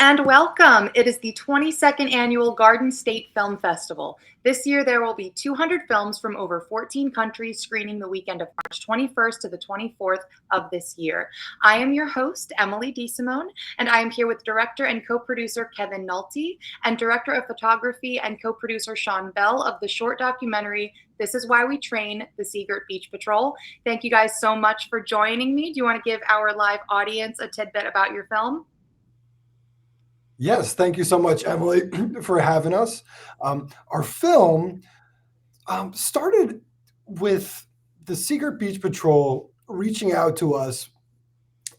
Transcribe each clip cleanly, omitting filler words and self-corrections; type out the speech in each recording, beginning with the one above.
and welcome. It is the 22nd annual Garden State Film Festival. This year, there will be 200 films from over 14 countries screening the weekend of March 21st to the 24th of this year. I am your host, Emily DeSimone, and I am here with director and co-producer Kevin Nolte and director of photography and co-producer Sean Bell of the short documentary This Is Why We Train, the Seagirt Beach Patrol. Thank you guys so much for joining me. Do you want to give our live audience a tidbit about your film? Yes, thank you so much, Emily, for having us. Our film started with the Seagirt Beach Patrol reaching out to us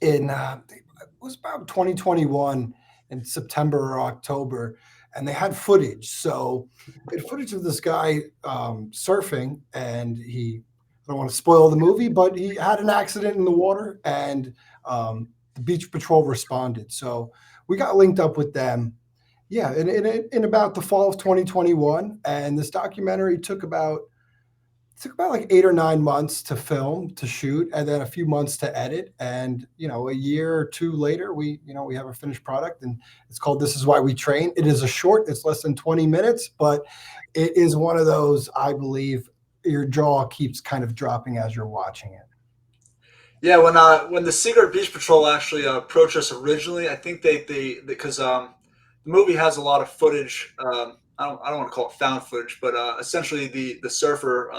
in, it was about 2021 in September or October, and they had footage. So they had footage of this guy surfing, and I don't want to spoil the movie, but he had an accident in the water, and the Beach Patrol responded. So we got linked up with them, yeah, in about the fall of 2021, and this documentary took about like 8 or 9 months to film, to shoot, and then a few months to edit. And a year or two later, we have a finished product, and it's called This Is Why We Train. It is a short; it's less than 20 minutes, but it is one of those, I believe, your jaw keeps kind of dropping as you're watching it. Yeah, when the Seagirt Beach Patrol actually approached us originally, I think they because the movie has a lot of footage. I don't want to call it found footage, but essentially the surfer,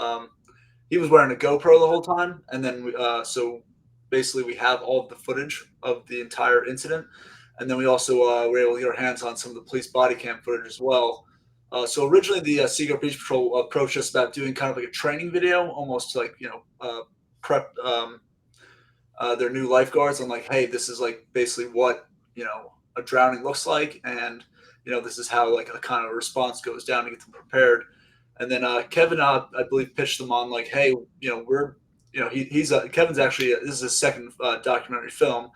he was wearing a GoPro the whole time, and then so basically we have all of the footage of the entire incident, and then we also were able to get our hands on some of the police body cam footage as well. So originally the Seagirt Beach Patrol approached us about doing kind of like a training video, almost like prep. Their new lifeguards on like, hey, this is like basically what a drowning looks like, and this is how like a kind of response goes down to get them prepared. And then Kevin, I believe, pitched them on like, hey, we're he's Kevin's actually this is his second documentary film,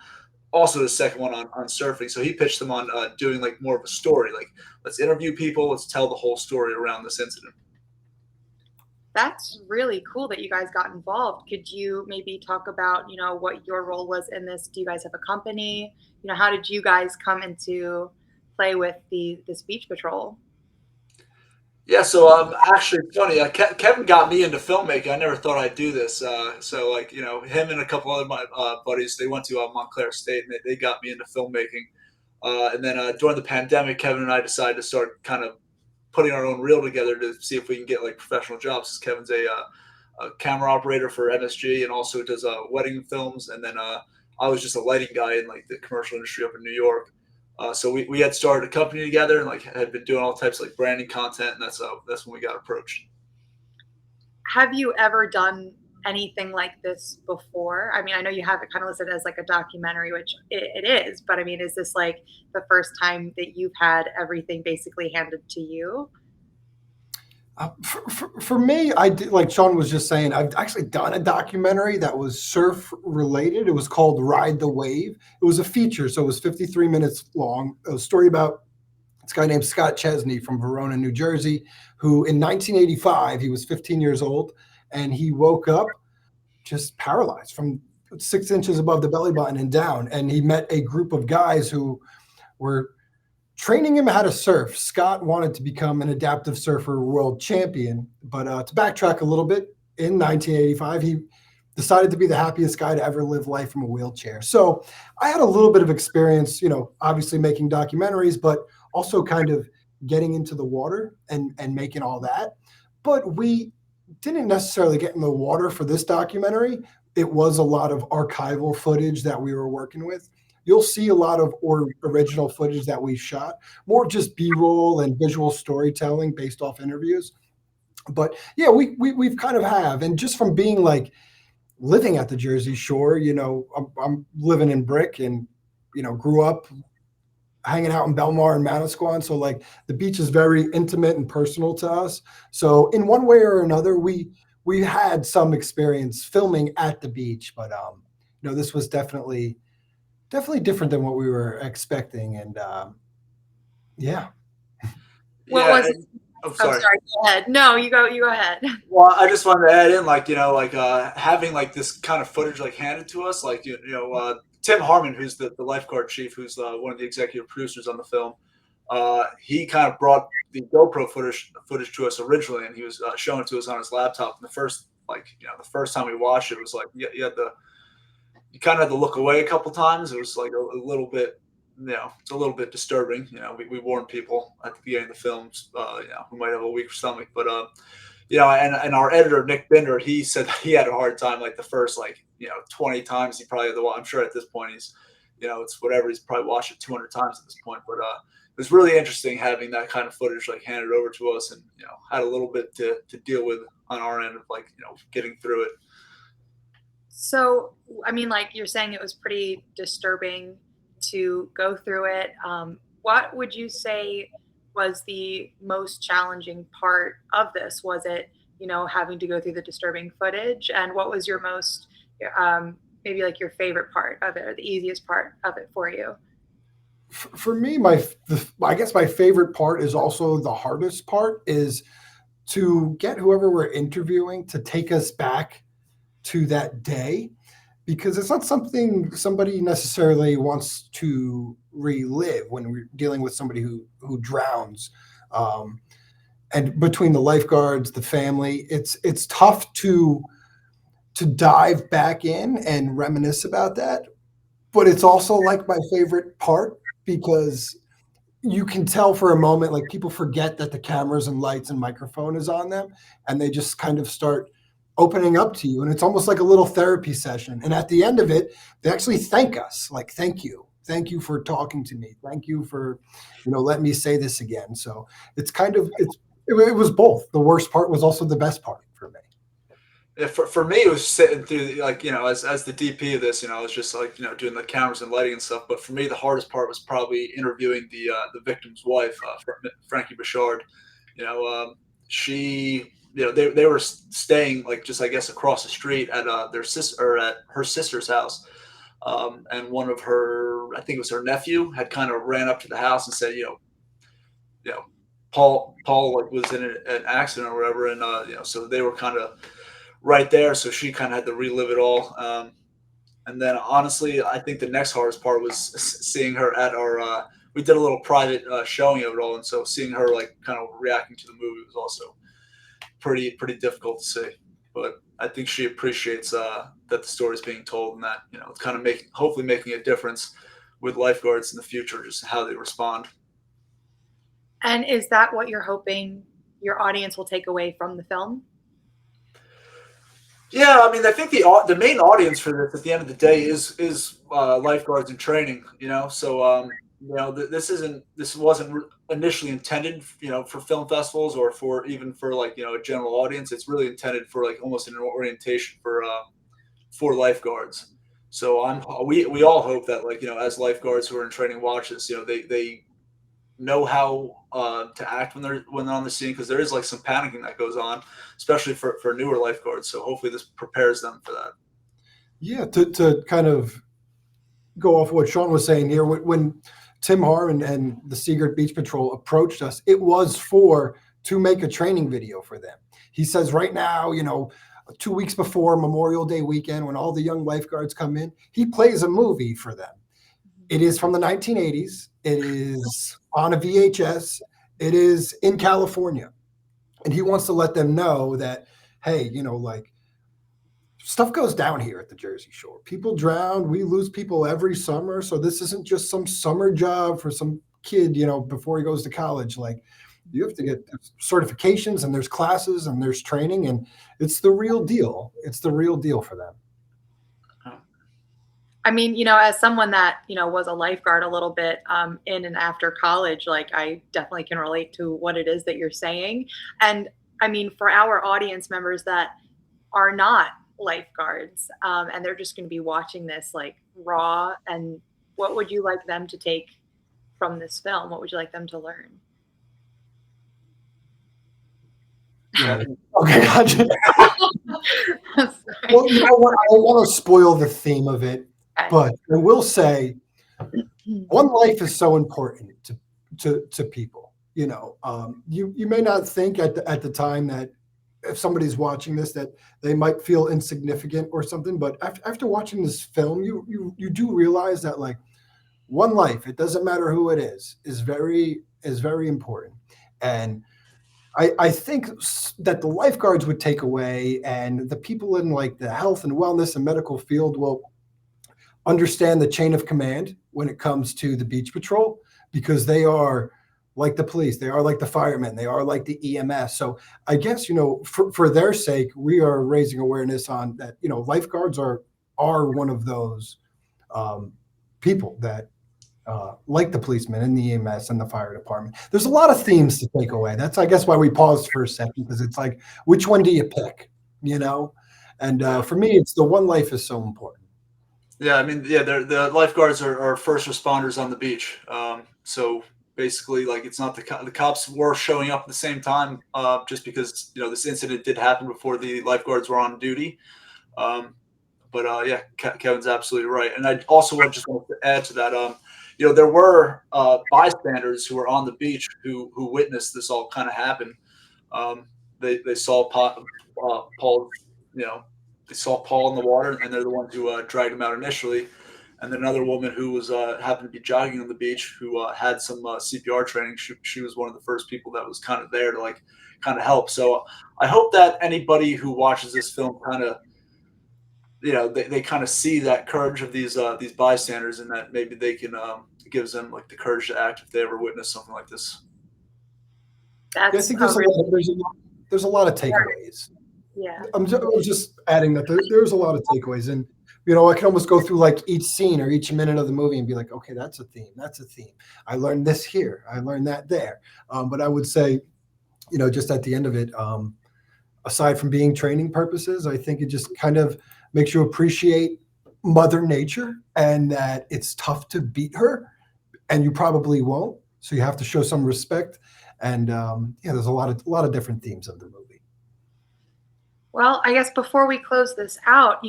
also his second one on surfing. So he pitched them on doing like more of a story, like let's interview people, let's tell the whole story around this incident. That's really cool that you guys got involved. Could you maybe talk about, what your role was in this? Do you guys have a company? How did you guys come into play with this beach patrol? Yeah, so actually, it's funny. Kevin got me into filmmaking. I never thought I'd do this. So like him and a couple other my buddies, they went to Montclair State, and they got me into filmmaking. And then during the pandemic, Kevin and I decided to start kind of putting our own reel together to see if we can get like professional jobs. Because Kevin's a camera operator for MSG and also does wedding films. And then I was just a lighting guy in like the commercial industry up in New York. So we had started a company together and like had been doing all types of like branding content, and that's when we got approached. Have you ever done anything like this before? I mean, I know you have it kind of listed as like a documentary, which it is, but I mean, is this like the first time that you've had everything basically handed to you? For me, I did, like Sean was just saying, I've actually done a documentary that was surf related. It was called Ride the Wave. It was a feature, so it was 53 minutes long. A story about this guy named Scott Chesney from Verona, New Jersey, who in 1985, he was 15 years old, and he woke up just paralyzed from 6 inches above the belly button and down. And he met a group of guys who were training him how to surf. Scott wanted to become an adaptive surfer world champion, but to backtrack a little bit, in 1985, he decided to be the happiest guy to ever live life from a wheelchair. So I had a little bit of experience, obviously making documentaries, but also kind of getting into the water and making all that. But we didn't necessarily get in the water for this documentary. It was a lot of archival footage that we were working with. You'll see a lot of original footage that we shot, more just B-roll and visual storytelling based off interviews. But yeah, we've kind of have. And just from being like living at the Jersey Shore, I'm living in Brick and, grew up hanging out in Belmar and Manasquan. So like the beach is very intimate and personal to us. So in one way or another, we had some experience filming at the beach, but this was definitely different than what we were expecting. And yeah. What was it? I'm sorry. Go ahead. No, you go ahead. Well, I just wanted to add in, like, having like this kind of footage like handed to us, like, Tim Harmon, who's the lifeguard chief, who's one of the executive producers on the film, he kind of brought the GoPro footage to us originally, and he was showing it to us on his laptop. And the first time we watched it, it was like you kind of had to look away a couple times. It was like a little bit, it's a little bit disturbing. We warned people at the beginning of the films, who might have a weak stomach, but and our editor Nick Binder, he said that he had a hard time like the first 20 times he probably had to watch. I'm sure at this point he's, it's whatever, he's probably watched it 200 times at this point. But it was really interesting having that kind of footage like handed over to us, and had a little bit to deal with on our end of getting through it. So, I mean, like you're saying, it was pretty disturbing to go through it. What would you say was the most challenging part of this? Was it, having to go through the disturbing footage? And what was your most, maybe like your favorite part of it, or the easiest part of it for you? For me, I guess my favorite part is also the hardest part, is to get whoever we're interviewing to take us back to that day, because it's not something somebody necessarily wants to relive when we're dealing with somebody who drowns. And between the lifeguards, the family, it's tough to dive back in and reminisce about that. But it's also like my favorite part, because you can tell for a moment, like people forget that the cameras and lights and microphone is on them, and they just kind of start opening up to you. And it's almost like a little therapy session. And at the end of it, they actually thank us, like, thank you for talking to me. Thank you for, letting me say this again. So it's it was both. The worst part was also the best part for me. Yeah, for me, it was sitting through as the DP of this, I was just doing the cameras and lighting and stuff. But for me, the hardest part was probably interviewing the victim's wife, Frankie Bouchard. She, they were staying just I guess across the street at their sister, or at her sister's house, and one of her, I think it was her nephew, had kind of ran up to the house and said, Paul was in an accident or whatever, and so they were kind of right there, so she kind of had to relive it all. And then honestly, I think the next hardest part was seeing her at our we did a little private showing of it all, and so seeing her kind of reacting to the movie was also pretty difficult to see. But I think she appreciates that the story is being told, and that it's kind of hopefully making a difference with lifeguards in the future, just how they respond. And is that what you're hoping your audience will take away from the film? Yeah, I mean, I think the main audience for this at the end of the day is lifeguards in training. So this wasn't initially intended, for film festivals or for even for a general audience. It's really intended for almost an orientation for lifeguards. So we all hope that as lifeguards who are in training watch this, they know how to act when they're on the scene, because there is some panicking that goes on, especially for newer lifeguards. So hopefully this prepares them for that. Yeah, to kind of go off what Sean was saying here, when Tim Harmon and the Seagirt Beach Patrol approached us, it was to make a training video for them. He says right now, 2 weeks before Memorial Day weekend, when all the young lifeguards come in, he plays a movie for them. It is from the 1980s. It is on a VHS. It is in California. And he wants to let them know that, hey, stuff goes down here at the Jersey Shore. People drown. We lose people every summer. So this isn't just some summer job for some kid, before he goes to college. You have to get certifications, and there's classes, and there's training, and it's the real deal. It's the real deal for them. I mean, as someone that, was a lifeguard a little bit in and after college, I definitely can relate to what it is that you're saying. And I mean, for our audience members that are not lifeguards, and they're just going to be watching this raw, and what would you like them to take from this film? What would you like them to learn? Yeah. Okay. Well, you know what? I don't want to spoil the theme of it, but I will say one life is so important to people. You may not think at the time that if somebody's watching this that they might feel insignificant or something, but after watching this film, you do realize that like one life, it doesn't matter who it is very important. And I think that the lifeguards would take away, and the people in like the health and wellness and medical field will understand the chain of command when it comes to the beach patrol, because they are like the police, they are like the firemen, they are like the EMS. So I guess, for their sake, we are raising awareness on that, lifeguards are one of those people that like the policemen and the EMS and the fire department. There's a lot of themes to take away. That's, I guess, why we paused for a second, because it's like, which one do you pick? And for me, it's the one life is so important. Yeah, I mean, yeah, the lifeguards are first responders on the beach. So basically, like, it's not the cops were showing up at the same time, just because this incident did happen before the lifeguards were on duty. But yeah, Kevin's absolutely right. And I also just want to add to that. There were bystanders who were on the beach who witnessed this all kind of happen. They saw Paul, they saw Paul in the water, and they're the ones who dragged him out initially. And then another woman who was happened to be jogging on the beach, who had some CPR training. She was one of the first people that was kind of there to like kind of help. So I hope that anybody who watches this film kind of, they kind of see that courage of these bystanders, and that maybe they can gives them like the courage to act if they ever witness something like this. I think there's a lot of takeaways. Yeah. I'm just adding that there's a lot of takeaways, and I can almost go through like each scene or each minute of the movie and be like, okay, that's a theme. That's a theme. I learned this here. I learned that there. But I would say, just at the end of it, aside from being training purposes, I think it just kind of makes you appreciate Mother Nature, and that it's tough to beat her, and you probably won't. So you have to show some respect. And there's a lot of different themes of the movie. Well, I guess before we close this out,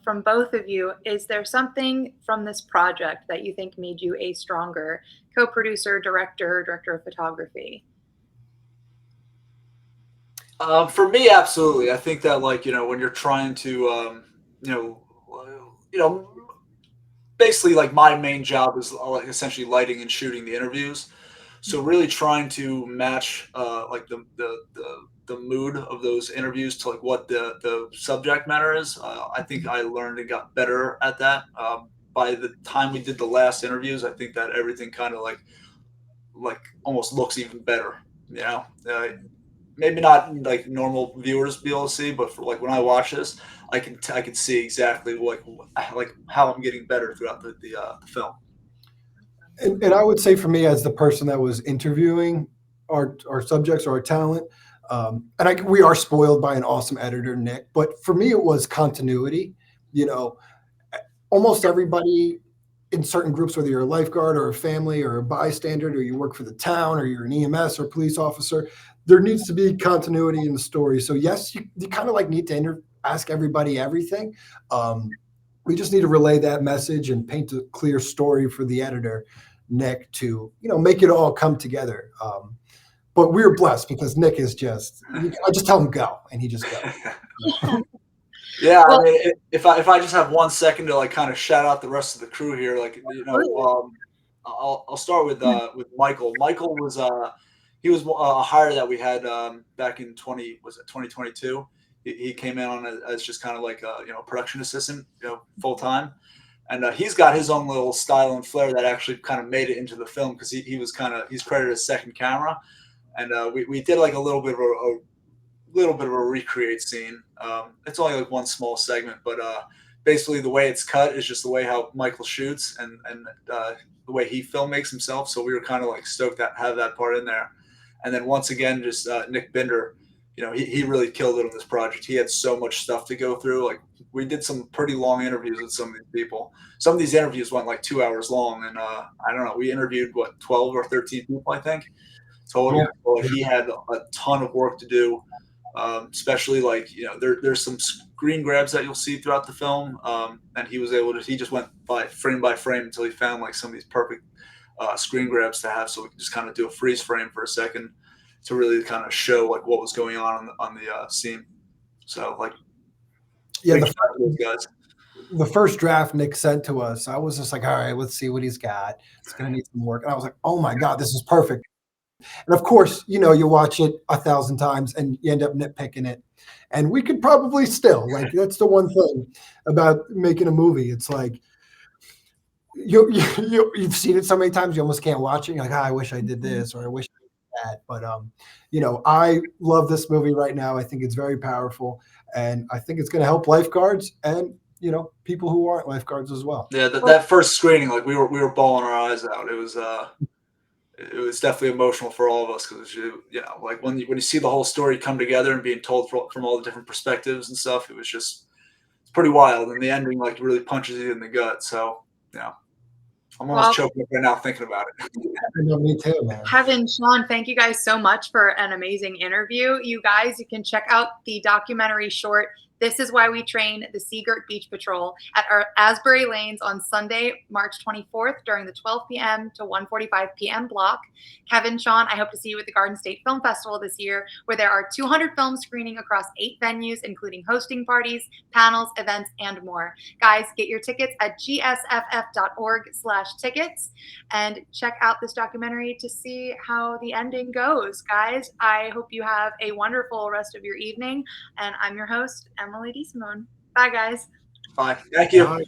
from both of you, is there something from this project that you think made you a stronger co-producer, director of photography? For me, absolutely. I think that, like, when you're trying to, basically, like, my main job is like essentially lighting and shooting the interviews. So really trying to match like the mood of those interviews to like what the subject matter is. I think I learned and got better at that. By the time we did the last interviews, I think that everything kind of like almost looks even better. Maybe not like normal viewers be able to see, but for like when I watch this, I can see exactly like how I'm getting better throughout the film. And I would say, for me, as the person that was interviewing our subjects or our talent, we are spoiled by an awesome editor, Nick. But for me, it was continuity. Almost everybody in certain groups, whether you're a lifeguard or a family or a bystander, or you work for the town, or you're an EMS or police officer, there needs to be continuity in the story. So yes, you kind of like need to ask everybody everything. We just need to relay that message and paint a clear story for the editor, Nick, to make it all come together. But we're blessed because Nick is I just tell him go, and he just goes. Yeah, well, I mean, if I just have 1 second to like kind of shout out the rest of the crew here, like I'll start with Michael. Michael was he was a hire that we had back in 2022. He came in on as just kind of like a production assistant, full time, and he's got his own little style and flair that actually kind of made it into the film, because he's credited as second camera, and we did like a little bit of a recreate scene. It's only like one small segment, but basically the way it's cut is just the way how Michael shoots and the way he filmmakes himself. So we were kind of like stoked to have that part in there. And then once again, just Nick Binder, he really killed it on this project. He had so much stuff to go through. Like, we did some pretty long interviews with some of these people. Some of these interviews went like 2 hours long, and I don't know, we interviewed 12 or 13 people, I think, total. Yeah. Well, he had a ton of work to do. Especially like, there's some screen grabs that you'll see throughout the film, and he just went by frame until he found like some of these perfect screen grabs to have, so we can just kind of do a freeze frame for a second. really kind of show like what was going on the scene. So like, Yeah, big shout out to those guys. the first draft Nick sent to us, I was just like, all right, let's see what he's got. It's going to need some work. And I was like, oh my God, this is perfect. And of course, you know, you watch it 1,000 times and you end up nitpicking it. And we could probably still, like, that's the one thing about making a movie. It's like, you've seen it so many times, you almost can't watch it. You're like, I wish I did this, or I wish I did that. But, you know, I love this movie right now. I think it's very powerful. And I think it's going to help lifeguards and, you know, people who aren't lifeguards as well. Yeah, that first screening, like we were bawling our eyes out. It was definitely emotional for all of us because you know, like when you see the whole story come together and being told from all the different perspectives and stuff, it's pretty wild. And the ending like really punches you in the gut. So yeah, I'm almost choking up right now thinking about it. Me too, man. Kevin, Sean, thank you guys so much for an amazing interview. You guys, you can check out the documentary short, This Is Why We Train, the Seagirt Beach Patrol, at our Asbury Lanes on Sunday, March 24th during the 12 p.m. to 1:45 p.m. block. Kevin, Sean, I hope to see you at the Garden State Film Festival this year, where there are 200 films screening across 8 venues, including hosting parties, panels, events, and more. Guys, get your tickets at gsff.org/tickets and check out this documentary to see how the ending goes. Guys, I hope you have a wonderful rest of your evening, and I'm your host, Emily DeSimone. Bye, guys. Bye. Thank you. Bye.